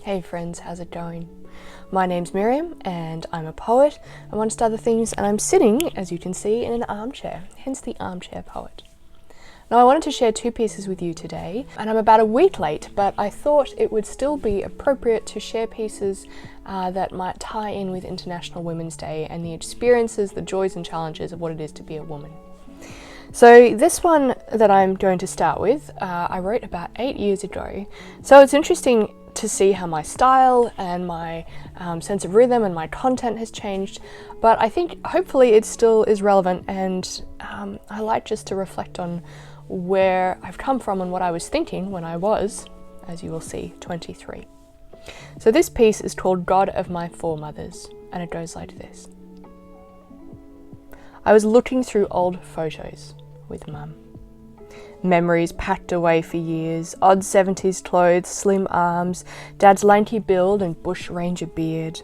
Hey friends, how's it going? My name's Miriam and I'm a poet, amongst other things, and I'm sitting, as you can see, in an armchair, hence the armchair poet. Now I wanted to share two pieces with you today, and I'm about a week late, but I thought it would still be appropriate to share pieces that might tie in with International Women's Day and the experiences, the joys and challenges of what it is to be a woman. So this one that I'm going to start with, I wrote about 8 years ago. So it's interesting to see how my style and my sense of rhythm and my content has changed, but I think hopefully it still is relevant, and I like just to reflect on where I've come from and what I was thinking when I was, as you will see, 23. So this piece is called God of My Foremothers, and it goes like this. I was looking through old photos with Mum. Memories packed away for years, odd 70s clothes, slim arms, Dad's lanky build and bush ranger beard.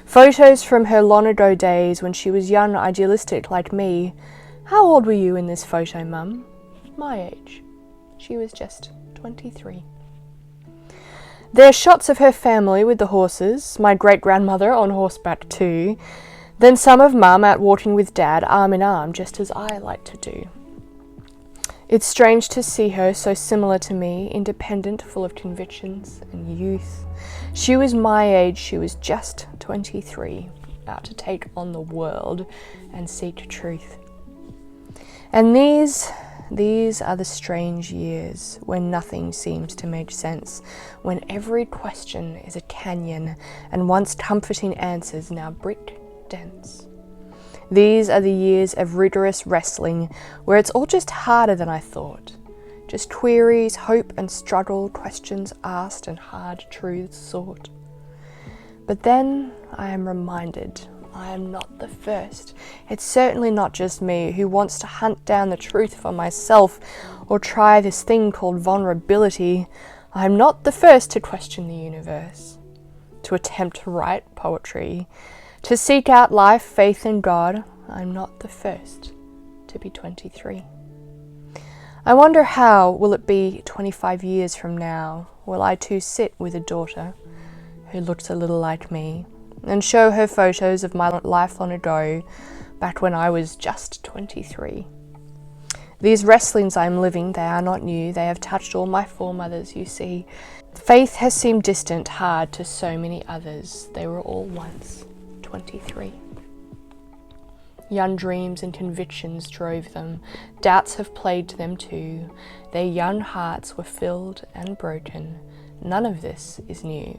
Photos from her long ago days when she was young, idealistic like me. How old were you in this photo, Mum? My age. She was just 23. There are shots of her family with the horses, my great-grandmother on horseback too, then some of Mum out walking with Dad arm in arm, just as I like to do. It's strange to see her so similar to me, independent, full of convictions and youth. She was my age, she was just 23, out to take on the world and seek truth. And these are the strange years when nothing seems to make sense, when every question is a canyon and once comforting answers now brick dense. These are the years of rigorous wrestling where it's all just harder than I thought. Just queries, hope and struggle, questions asked and hard truths sought. But then I am reminded I am not the first. It's certainly not just me who wants to hunt down the truth for myself or try this thing called vulnerability. I am not the first to question the universe, to attempt to write poetry, to seek out life, faith in God. I'm not the first to be 23. I wonder how will it be 25 years from now? Will I too sit with a daughter who looks a little like me and show her photos of my life long ago, back when I was just 23? These wrestlings I'm living, they are not new. They have touched all my foremothers, you see. Faith has seemed distant, hard to so many others. They were all once 23. Young dreams and convictions drove them. Doubts have plagued them too. Their young hearts were filled and broken. None of this is new.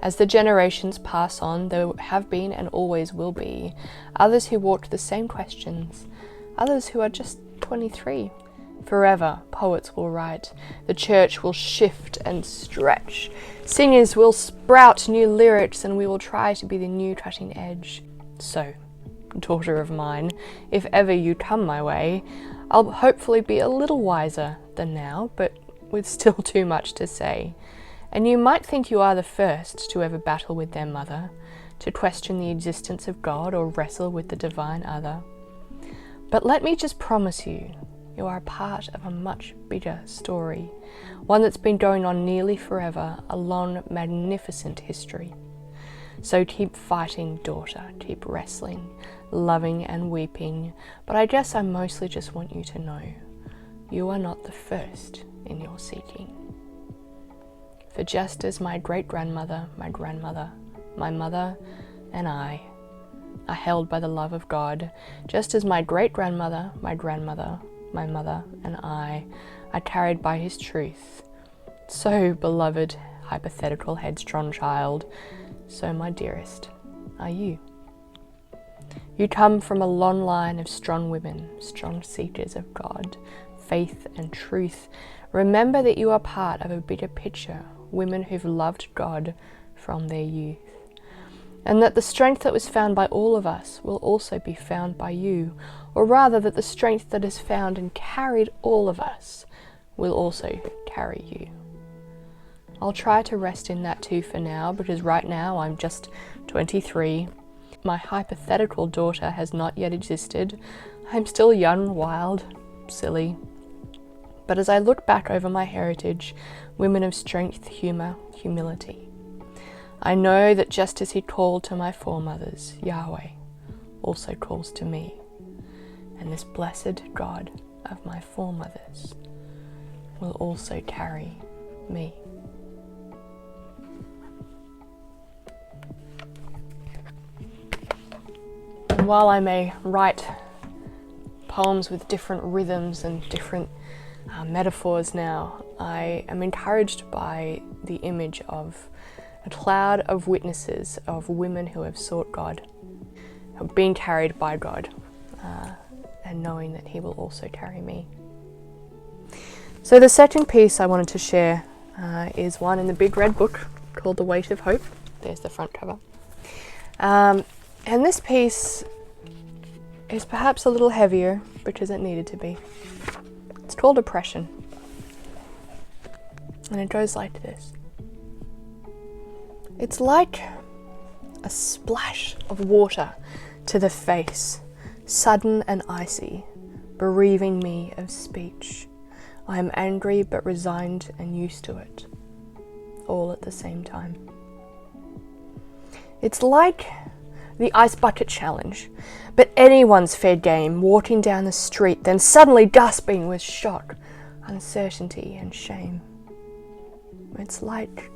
As the generations pass on, there have been and always will be others who walked the same questions, others who are just 23. Forever, poets will write, the church will shift and stretch, singers will sprout new lyrics, and we will try to be the new cutting edge. So, daughter of mine, if ever you come my way, I'll hopefully be a little wiser than now, but with still too much to say. And you might think you are the first to ever battle with their mother, to question the existence of God or wrestle with the divine other. But let me just promise you, you are a part of a much bigger story, one that's been going on nearly forever, a long, magnificent history. So keep fighting, daughter, keep wrestling, loving and weeping, but I guess I mostly just want you to know, you are not the first in your seeking. For just as my great-grandmother, my grandmother, my mother, and I are held by the love of God, just as my great-grandmother, my grandmother, my mother, and I are carried by his truth. So, beloved, hypothetical, headstrong child, so my dearest, are you. You come from a long line of strong women, strong seekers of God, faith and truth. Remember that you are part of a bigger picture, women who've loved God from their youth. And that the strength that was found by all of us will also be found by you, or rather that the strength that is found and carried all of us will also carry you. I'll try to rest in that too for now, because right now I'm just 23. My hypothetical daughter has not yet existed. I'm still young, wild, silly. But as I look back over my heritage, women of strength, humour, humility, I know that just as he called to my foremothers, Yahweh also calls to me, and this blessed God of my foremothers will also carry me. And while I may write poems with different rhythms and different metaphors now, I am encouraged by the image of a cloud of witnesses of women who have sought God, have been carried by God, and knowing that He will also carry me. So the second piece I wanted to share is one in the big red book called The Weight of Hope. There's the front cover. And this piece is perhaps a little heavier because it needed to be. It's called Oppression. And it goes like this. It's like a splash of water to the face, sudden and icy, bereaving me of speech. I am angry but resigned and used to it, all at the same time. It's like the ice bucket challenge, but anyone's fair game, walking down the street, then suddenly gasping with shock, uncertainty and shame. It's like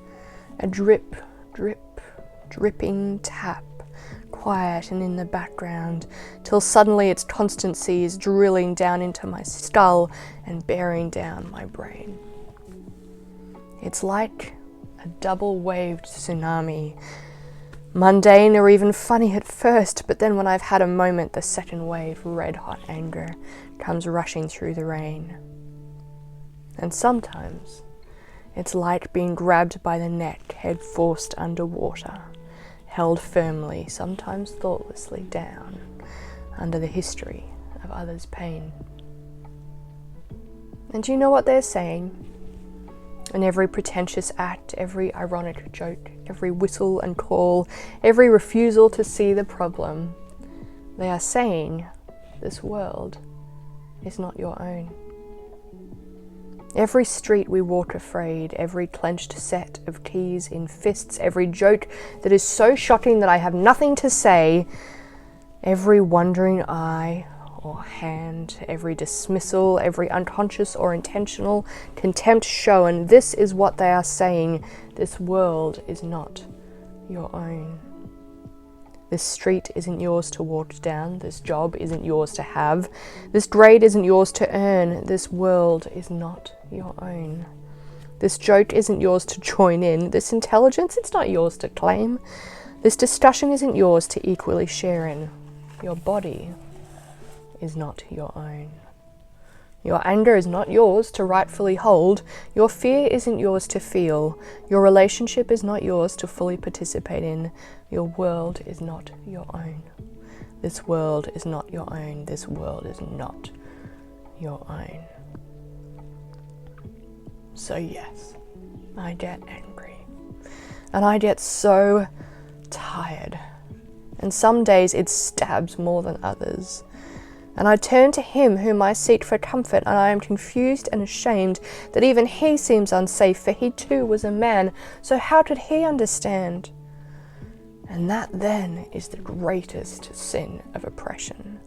a drip, drip, dripping tap, quiet and in the background, till suddenly its constancy is drilling down into my skull and bearing down my brain. It's like a double-waved tsunami, mundane or even funny at first, but then when I've had a moment, the second wave, red-hot anger, comes rushing through the rain. And sometimes it's like being grabbed by the neck, head forced underwater, held firmly, sometimes thoughtlessly down, under the history of others' pain. And do you know what they're saying? In every pretentious act, every ironic joke, every whistle and call, every refusal to see the problem, they are saying, this world is not your own. Every street we walk afraid, every clenched set of keys in fists, every joke that is so shocking that I have nothing to say, every wondering eye or hand, every dismissal, every unconscious or intentional contempt shown, this is what they are saying, this world is not your own. This street isn't yours to walk down, this job isn't yours to have, this grade isn't yours to earn, this world is not your own. This joke isn't yours to join in, this intelligence, it's not yours to claim, this discussion isn't yours to equally share in. Your body is not your own. Your anger is not yours to rightfully hold. Your fear isn't yours to feel. Your relationship is not yours to fully participate in. Your world is not your own. This world is not your own. This world is not your own. So yes, I get angry. And I get so tired. And some days it stabs more than others. And I turn to him whom I seek for comfort, and I am confused and ashamed that even he seems unsafe, for he too was a man, so how could he understand? And that then is the greatest sin of oppression.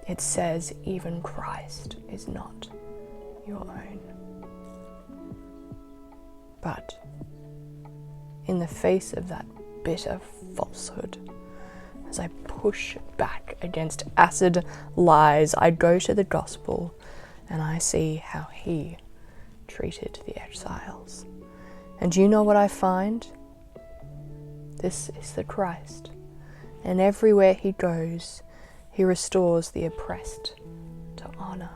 It says even Christ is not your own. But in the face of that bitter falsehood, as I push back against acid lies, I go to the gospel and I see how he treated the exiles. And do you know what I find? This is the Christ. And everywhere he goes, he restores the oppressed to honor.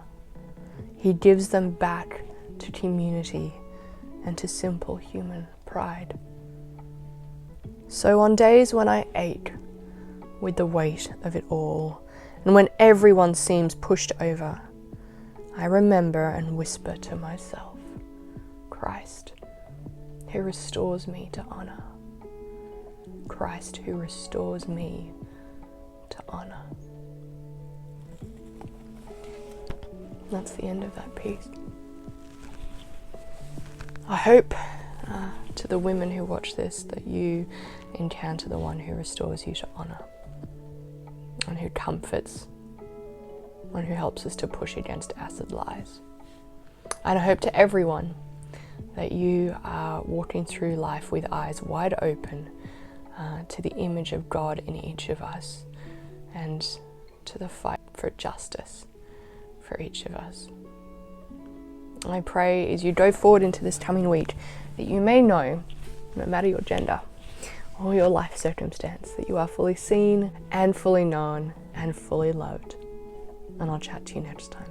He gives them back to community and to simple human pride. So on days when I ache with the weight of it all, and when everyone seems pushed over, I remember and whisper to myself, Christ, who restores me to honor. Christ, who restores me to honor. That's the end of that piece. I hope to the women who watch this, that you encounter the one who restores you to honour, and who comforts, and who helps us to push against acid lies. And I hope to everyone that you are walking through life with eyes wide open to the image of God in each of us, and to the fight for justice for each of us. I pray as you go forward into this coming week that you may know, no matter your gender or your life circumstance, that you are fully seen and fully known and fully loved. And I'll chat to you next time.